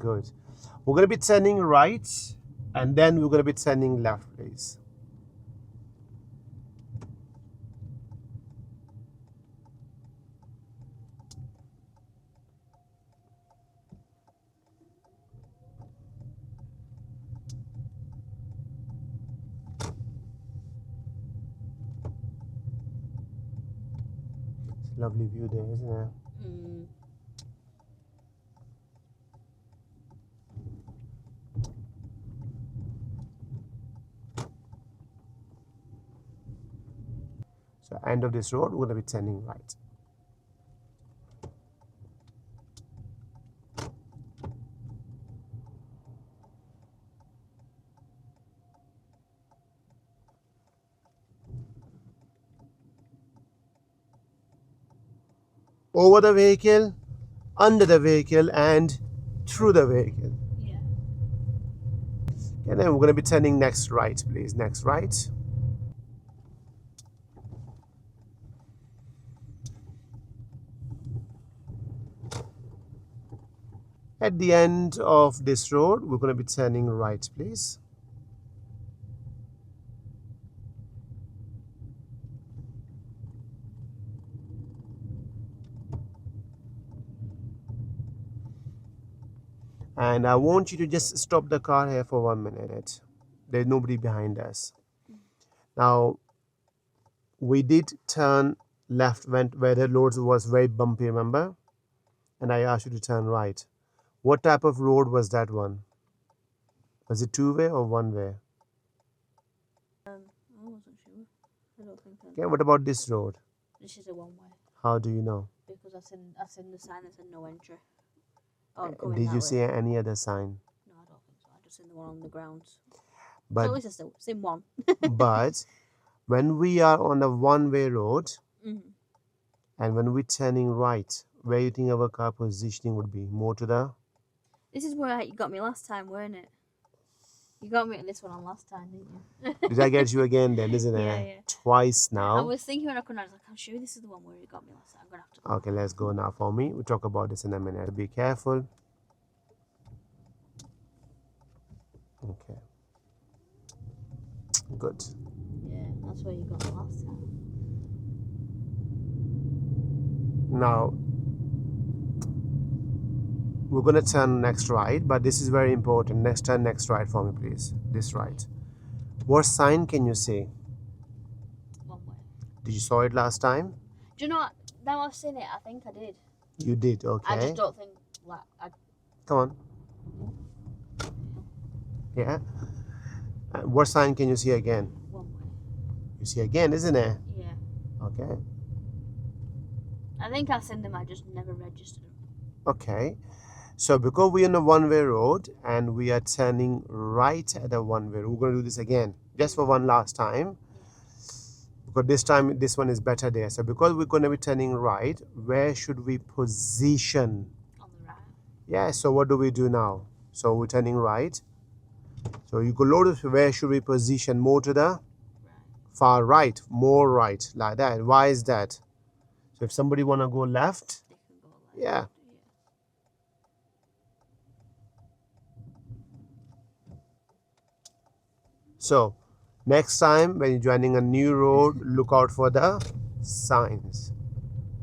Good. We're going to be turning right and then we're going to be turning left, please. It's a lovely view there, isn't it? Mm. So end of this road, we're going to be turning right. Over the vehicle, under the vehicle, and through the vehicle. Yeah. And then we're going to be turning next right, please. Next right. At the end of this road, we're going to be turning right, please. And I want you to just stop the car here for 1 minute. There's nobody behind us. Now, we did turn left where the road was very bumpy, remember? And I asked you to turn right. What type of road was that one? Was it two-way or one-way? I wasn't sure. I don't think Okay, what about this road? this is a one-way. How do you know? Because I seen the sign that said no entry. Oh, I'm coming Did that you way. see any other sign? No, I don't think so. I just seen the one on the grounds. But So at least I still seen one. but when we are on a one-way road Mhm. and when we're turning right, where you think our car positioning would be? More to the... This is where you got me last time, weren't it? You got me at this one on last time, didn't you? Did I get you again then, isn't it? Yeah, yeah. Twice I now. was thinking when I couldn't, I was like, I'm sure this is the one where you got me last time. I'm gonna have to go. Okay, let's go now for me. We'll talk about this in a minute. Be careful. Okay. Good. Yeah, that's where you got me last time. Now, we're going to turn next right, but this is very important. Next turn next right for me, please. This right. What sign can you see? One way. Did you saw it last time? Do you know what? Now I've seen it, I think I did. You did, okay. I just don't think, like, Come on. Yeah. What sign can you see again? one way. You see again, isn't it? Yeah. Okay. I think I seen them, I just never registered them. Okay. So because we're on a one-way road and we are turning right at a one-way, we're going to do this again, just for one last time. Because this time, this one is better there. So because we're going to be turning right, where should we position? On the right. Yeah, so what do we do now? So we're turning right. So you go load it, where should we position? More to the Right. far right, more right, like that. Why is that? So if somebody want to go left, They can go left. yeah. So next time when you're joining a new road, look out for the signs.